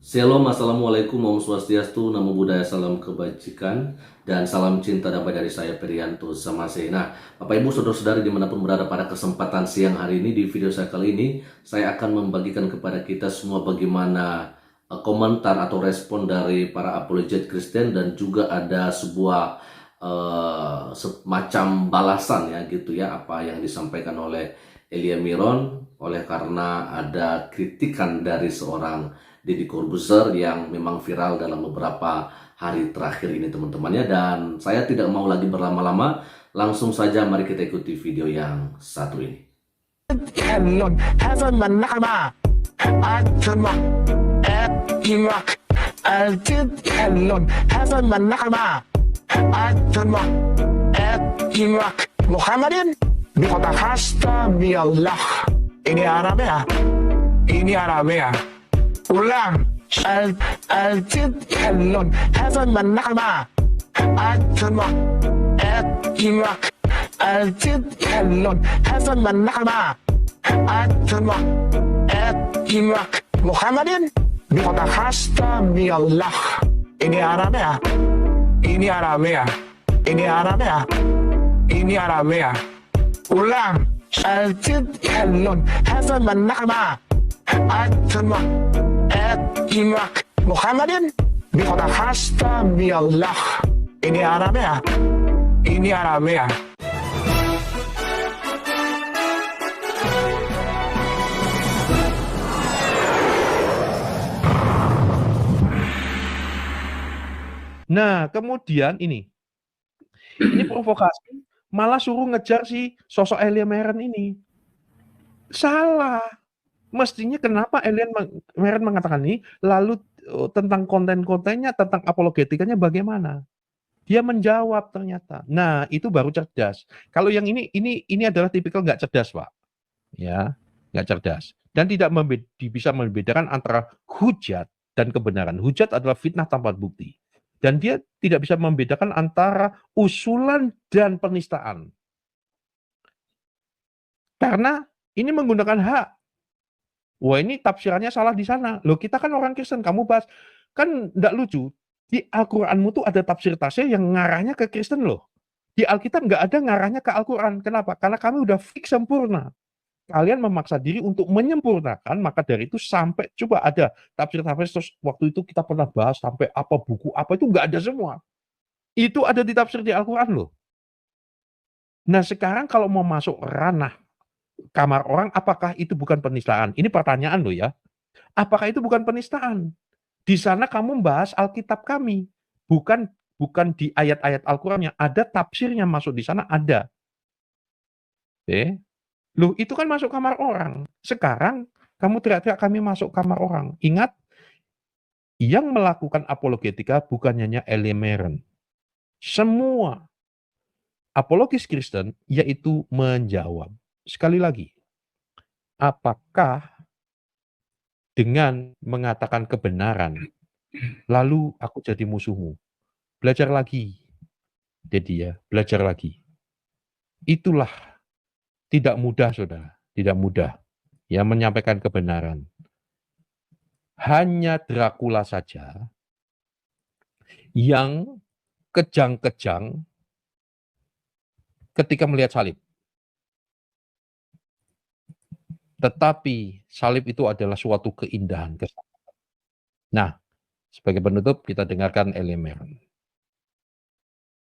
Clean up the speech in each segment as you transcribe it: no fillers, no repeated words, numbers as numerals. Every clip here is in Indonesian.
Shalom, Assalamualaikum, Om Swastiastu, Namo Buddhaya, salam kebajikan, dan salam cinta damai dari saya, Perianto Samase. Nah, Bapak Ibu, Saudara-saudari dimanapun berada, pada kesempatan siang hari ini, di video saya kali ini, saya akan membagikan kepada kita semua bagaimana komentar atau respon dari para apologet Kristen, dan juga ada sebuah semacam balasan ya gitu ya, apa yang disampaikan oleh Elia Miron, oleh karena ada kritikan dari seorang Deddy Corbuzier yang memang viral dalam beberapa hari terakhir ini teman-temannya. Dan saya tidak mau lagi berlama-lama, langsung saja mari kita ikuti video yang satu ini. Muhammadin di kota hasta Allah. Ini Arabia. Ini Arabia. Ulang. Al-Tidkallun Hazan Manama Atma Imak Al-Tidkallun Hazan Manama Atma Imak Muhammadin di kota hasta Allah. Ini Arabia. Ini Arabia. Ini Arabia. Ini Arabia. Ulang. Al-Tidkallun Hazan Manama Atma Imak Muhammadin di kota hasta Allah. Ini Arabia. Ini Arabia. Nah, kemudian ini provokasi, malah suruh ngejar si sosok Elia Meren ini. Salah. Mestinya kenapa Elia Meren mengatakan ini, lalu tentang konten-kontennya, tentang apologetikanya bagaimana? Dia menjawab ternyata. Nah, itu baru cerdas. Kalau yang ini adalah tipikal nggak cerdas, Pak. Ya, nggak cerdas. Dan tidak bisa membedakan antara hujat dan kebenaran. Hujat adalah fitnah tanpa bukti. Dan dia tidak bisa membedakan antara usulan dan penistaan. Karena ini menggunakan hak. Wah, ini tafsirannya salah di sana. Loh, kita kan orang Kristen, kamu bahas. Kan nggak lucu. Di Al-Quranmu tuh ada tafsir-tafsir yang ngarahnya ke Kristen loh. Di Alkitab nggak ada ngarahnya ke Al-Quran. Kenapa? Karena kami udah fix sempurna. Kalian memaksa diri untuk menyempurnakan, maka dari itu sampai, coba ada tafsir-tafsir, terus waktu itu kita pernah bahas sampai apa buku, apa itu nggak ada semua. Itu ada di tafsir di Al-Quran loh. Nah, sekarang kalau mau masuk ranah kamar orang, apakah itu bukan penistaan? Ini pertanyaan loh ya. Apakah itu bukan penistaan? Di sana kamu membahas Alkitab kami, bukan di ayat-ayat Al-Quran yang ada tafsirnya masuk di sana ada. Oke. Loh, itu kan masuk kamar orang. Sekarang kamu teriak-teriak kami masuk kamar orang. Ingat, yang melakukan apologetika bukan hanya Elia Meren. Semua apologis Kristen yaitu menjawab. Sekali lagi, apakah dengan mengatakan kebenaran, lalu aku jadi musuhmu? Belajar lagi, jadi ya, belajar lagi. Itulah tidak mudah, saudara, tidak mudah ya menyampaikan kebenaran. Hanya Dracula saja yang kejang-kejang ketika melihat salib. Tetapi salib itu adalah suatu keindahan. Nah, sebagai penutup kita dengarkan Elia Meren.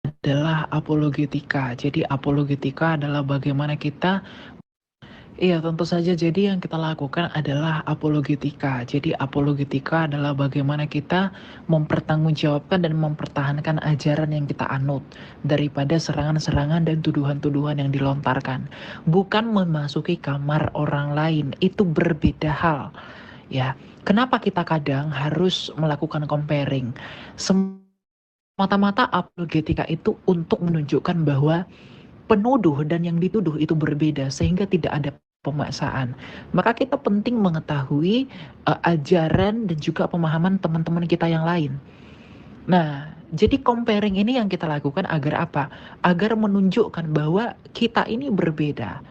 Adalah apologetika. Jadi apologetika adalah bagaimana kita tentu saja. Jadi yang kita lakukan adalah apologetika. Jadi apologetika adalah bagaimana kita mempertanggungjawabkan dan mempertahankan ajaran yang kita anut daripada serangan-serangan dan tuduhan-tuduhan yang dilontarkan. Bukan memasuki kamar orang lain, itu berbeda hal. Ya, kenapa kita kadang harus melakukan comparing? Semata-mata apologetika itu untuk menunjukkan bahwa penuduh dan yang dituduh itu berbeda sehingga tidak ada pemaksaan. Maka kita penting mengetahui ajaran dan juga pemahaman teman-teman kita yang lain. Nah, jadi comparing ini yang kita lakukan agar apa? Agar menunjukkan bahwa kita ini berbeda.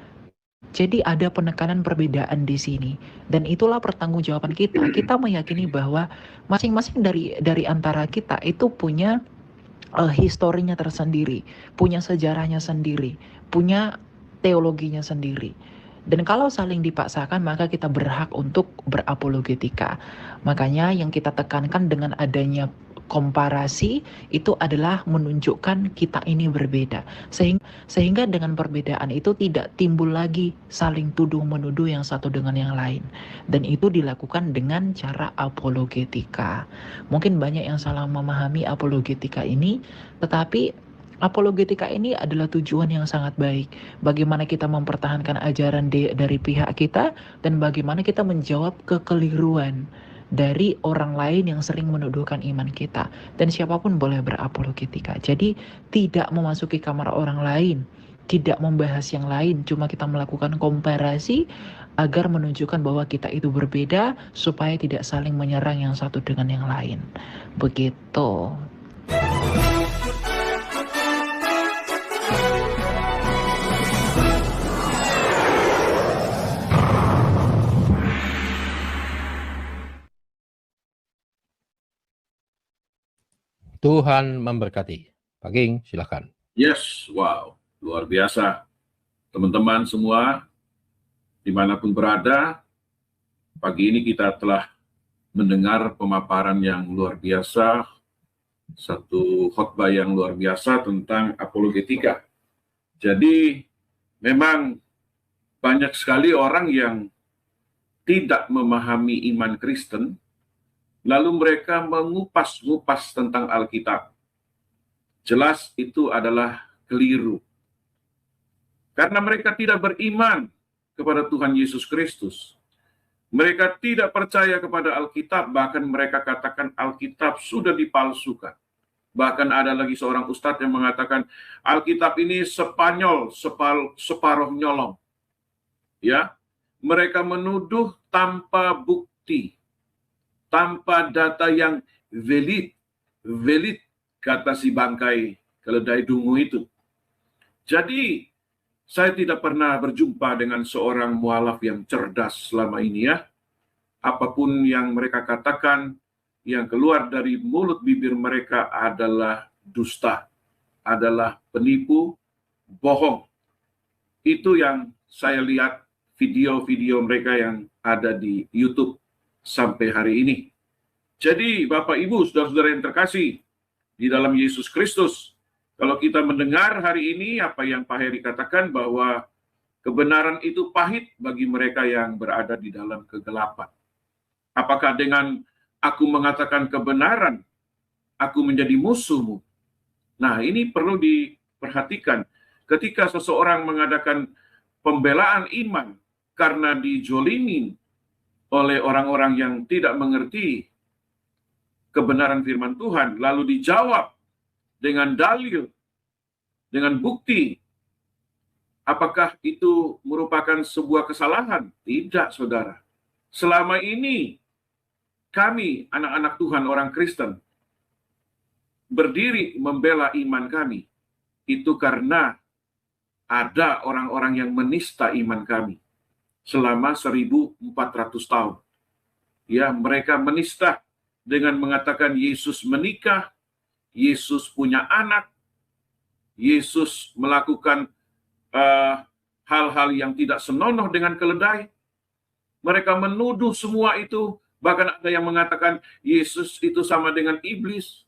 Jadi ada penekanan perbedaan di sini, dan itulah pertanggungjawaban kita. Kita meyakini bahwa masing-masing dari antara kita itu punya historinya tersendiri, punya sejarahnya sendiri, punya teologinya sendiri. Dan kalau saling dipaksakan, maka kita berhak untuk berapologetika. Makanya yang kita tekankan dengan adanya komparasi itu adalah menunjukkan kita ini berbeda. Sehingga dengan perbedaan itu tidak timbul lagi saling tuduh menuduh yang satu dengan yang lain. Dan itu dilakukan dengan cara apologetika. Mungkin banyak yang salah memahami apologetika ini, tetapi apologetika ini adalah tujuan yang sangat baik. Bagaimana kita mempertahankan ajaran dari pihak kita, dan bagaimana kita menjawab kekeliruan dari orang lain yang sering menuduhkan iman kita. Dan siapapun boleh berapologetika. Jadi tidak memasuki kamar orang lain, tidak membahas yang lain, cuma kita melakukan komparasi agar menunjukkan bahwa kita itu berbeda, supaya tidak saling menyerang yang satu dengan yang lain. Begitu. Tuhan memberkati. Pak Ging, silakan. Yes, wow, luar biasa. Teman-teman semua, dimanapun berada, pagi ini kita telah mendengar pemaparan yang luar biasa, satu khotbah yang luar biasa tentang apologetika. Jadi, memang banyak sekali orang yang tidak memahami iman Kristen, lalu mereka mengupas-ngupas tentang Alkitab. Jelas itu adalah keliru. Karena mereka tidak beriman kepada Tuhan Yesus Kristus. Mereka tidak percaya kepada Alkitab, bahkan mereka katakan Alkitab sudah dipalsukan. Bahkan ada lagi seorang ustadz yang mengatakan Alkitab ini Spanyol, separuh nyolong. Ya, mereka menuduh tanpa bukti, tanpa data yang valid kata si bangkai keledai dungu itu. Jadi saya tidak pernah berjumpa dengan seorang mualaf yang cerdas selama ini ya. Apapun yang mereka katakan, yang keluar dari mulut bibir mereka adalah dusta, adalah penipu, bohong. Itu yang saya lihat video-video mereka yang ada di YouTube sampai hari ini. Jadi Bapak Ibu, saudara-saudara yang terkasih di dalam Yesus Kristus, kalau kita mendengar hari ini apa yang Pak Heri katakan bahwa kebenaran itu pahit bagi mereka yang berada di dalam kegelapan. Apakah dengan aku mengatakan kebenaran, aku menjadi musuhmu? Nah, ini perlu diperhatikan. Ketika seseorang mengadakan pembelaan iman karena dijolimin oleh orang-orang yang tidak mengerti kebenaran firman Tuhan, lalu dijawab dengan dalil, dengan bukti, apakah itu merupakan sebuah kesalahan? Tidak, saudara. Selama ini, kami, anak-anak Tuhan, orang Kristen, berdiri membela iman kami. Itu karena ada orang-orang yang menista iman kami selama 1400 tahun. Ya, mereka menista dengan mengatakan Yesus menikah, Yesus punya anak, Yesus melakukan hal-hal yang tidak senonoh dengan keledai. Mereka menuduh semua itu, bahkan ada yang mengatakan Yesus itu sama dengan iblis.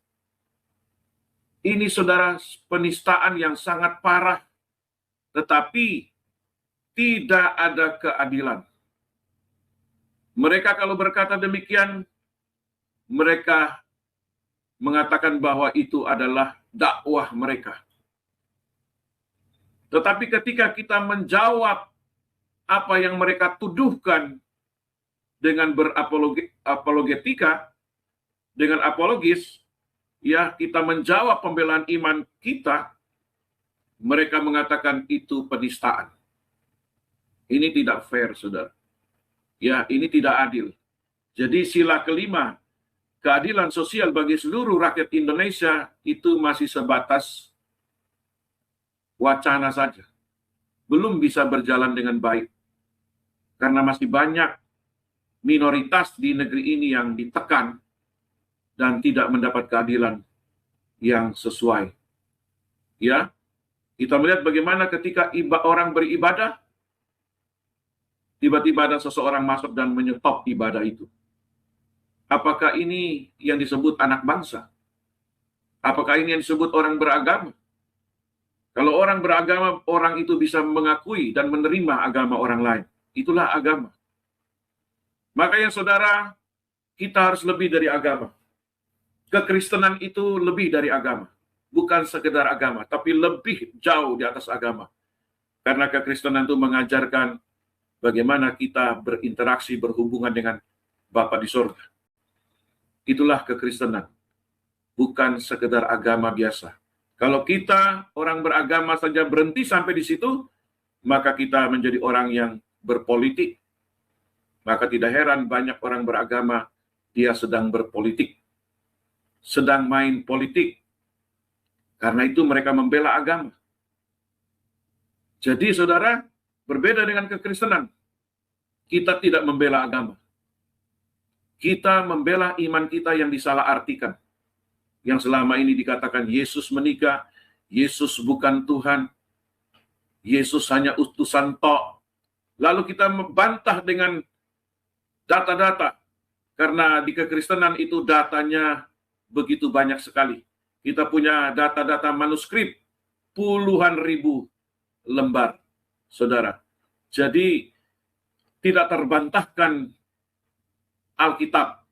Ini saudara penistaan yang sangat parah, tetapi tidak ada keadilan. Mereka kalau berkata demikian, mereka mengatakan bahwa itu adalah dakwah mereka. Tetapi ketika kita menjawab apa yang mereka tuduhkan dengan berapologetika, dengan apologis, ya kita menjawab pembelaan iman kita, mereka mengatakan itu penistaan. Ini tidak fair, saudara. Ya, ini tidak adil. Jadi sila kelima, keadilan sosial bagi seluruh rakyat Indonesia itu masih sebatas wacana saja. belum bisa berjalan dengan baik. Karena masih banyak minoritas di negeri ini yang ditekan dan tidak mendapat keadilan yang sesuai. Ya, kita melihat bagaimana ketika orang beribadah, tiba-tiba ada seseorang masuk dan menyetop ibadah itu. Apakah ini yang disebut anak bangsa? Apakah ini yang disebut orang beragama? Kalau orang beragama, orang itu bisa mengakui dan menerima agama orang lain. Itulah agama. Makanya saudara, kita harus lebih dari agama. Kekristenan itu lebih dari agama. Bukan sekedar agama, tapi lebih jauh di atas agama. Karena kekristenan itu mengajarkan bagaimana kita berinteraksi, berhubungan dengan Bapa di surga. Itulah kekristenan. Bukan sekedar agama biasa. Kalau kita, orang beragama saja berhenti sampai di situ, maka kita menjadi orang yang berpolitik. Maka tidak heran banyak orang beragama, dia sedang berpolitik. Sedang main politik. Karena itu mereka membela agama. Jadi saudara, berbeda dengan kekristenan. Kita tidak membela agama. Kita membela iman kita yang disalahartikan. Yang selama ini dikatakan Yesus menikah, Yesus bukan Tuhan, Yesus hanya utusan tok. Lalu kita membantah dengan data-data. Karena di kekristenan itu datanya begitu banyak sekali. Kita punya data-data manuskrip, puluhan ribu lembar, saudara. Jadi, tidak terbantahkan Alkitab.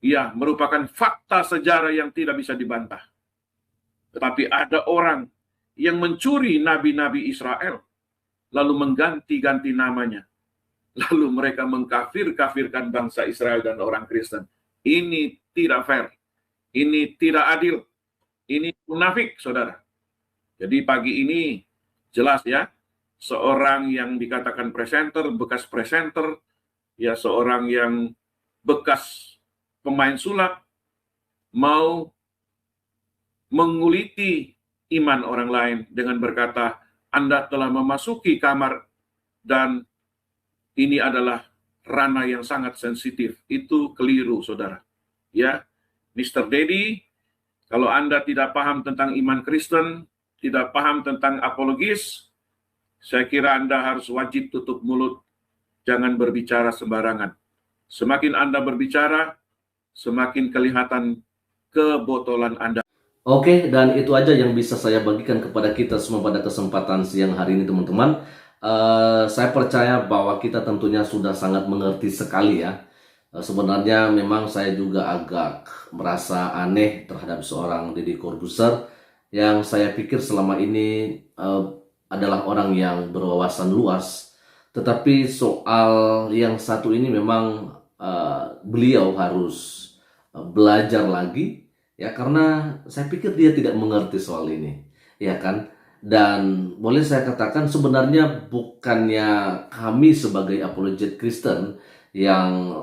Ya, merupakan fakta sejarah yang tidak bisa dibantah. Tetapi ada orang yang mencuri nabi-nabi Israel, lalu mengganti-ganti namanya. Lalu mereka mengkafir-kafirkan bangsa Israel dan orang Kristen. Ini tidak fair. Ini tidak adil. Ini munafik, saudara. Jadi pagi ini jelas ya, seorang yang dikatakan presenter, bekas presenter, ya seorang yang bekas pemain sulap, mau menguliti iman orang lain dengan berkata, Anda telah memasuki kamar dan ini adalah ranah yang sangat sensitif. Itu keliru, saudara. Ya, Mr. Daddy, kalau Anda tidak paham tentang iman Kristen, tidak paham tentang apologis, saya kira Anda harus wajib tutup mulut, jangan berbicara sembarangan. Semakin Anda berbicara, semakin kelihatan kebotolan Anda. Oke, dan itu aja yang bisa saya bagikan kepada kita semua pada kesempatan siang hari ini, teman-teman. Saya percaya bahwa kita tentunya sudah sangat mengerti sekali ya. Sebenarnya memang saya juga agak merasa aneh terhadap seorang Deddy Corbuzier yang saya pikir selama ini adalah orang yang berwawasan luas. Tetapi soal yang satu ini memang beliau harus belajar lagi ya, karena saya pikir dia tidak mengerti soal ini ya kan. Dan boleh saya katakan sebenarnya bukannya kami sebagai apologet Kristen yang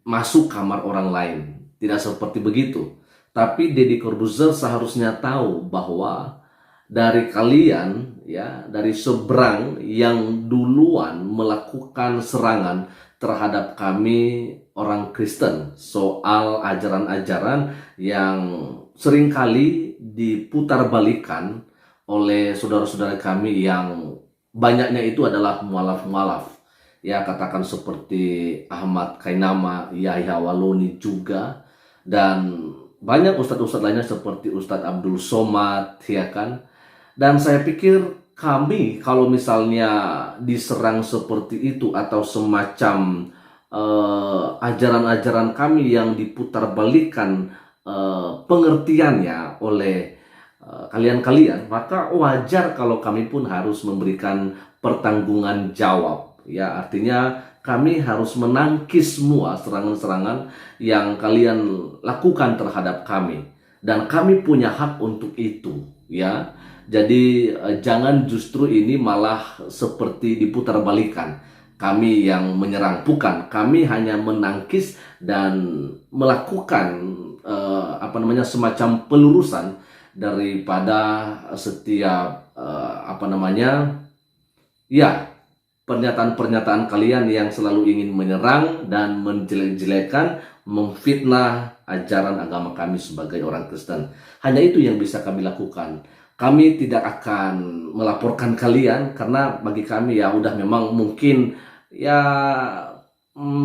masuk kamar orang lain, tidak seperti begitu. Tapi Deddy Corbuzier seharusnya tahu bahwa dari kalian ya, dari seberang yang duluan melakukan serangan terhadap kami orang Kristen soal ajaran-ajaran yang seringkali diputarbalikkan oleh saudara-saudara kami yang banyaknya itu adalah mualaf-mualaf. Ya, katakan seperti Ahmad Kainama, Yahya Waloni juga, dan banyak ustadz-ustadz lainnya seperti Ustadz Abdul Somad, ya kan. Dan saya pikir kami kalau misalnya diserang seperti itu atau semacam ajaran-ajaran kami yang diputarbalikkan pengertiannya oleh kalian-kalian, maka wajar kalau kami pun harus memberikan pertanggungan jawab. Ya, artinya kami harus menangkis semua serangan-serangan yang kalian lakukan terhadap kami, dan kami punya hak untuk itu. Ya, jadi jangan justru ini malah seperti diputarbalikkan. Kami yang menyerang, bukan. Kami hanya menangkis dan melakukan semacam pelurusan daripada setiap ya, pernyataan-pernyataan kalian yang selalu ingin menyerang dan menjelek-jelekan, memfitnah ajaran agama kami sebagai orang Kristen. Hanya itu yang bisa kami lakukan. Kami tidak akan melaporkan kalian karena bagi kami ya udah memang mungkin ya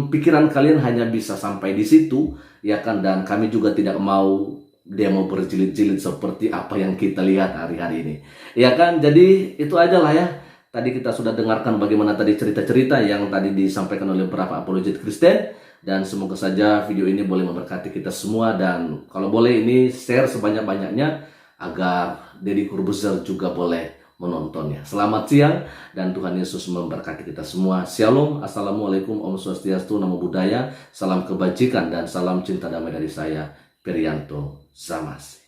pikiran kalian hanya bisa sampai di situ ya kan, dan kami juga tidak mau demo berjilid-jilid seperti apa yang kita lihat hari-hari ini. Ya kan, jadi itu aja lah ya. Tadi kita sudah dengarkan bagaimana tadi cerita-cerita yang tadi disampaikan oleh beberapa apologet Kristen, dan semoga saja video ini boleh memberkati kita semua, dan kalau boleh ini share sebanyak-banyaknya agar Deddy Corbuzier juga boleh menontonnya. Selamat siang dan Tuhan Yesus memberkati kita semua. Shalom, Assalamualaikum, Om Swastiastu, Namo Buddhaya, salam kebajikan dan salam cinta damai dari saya, Perianto Zamase.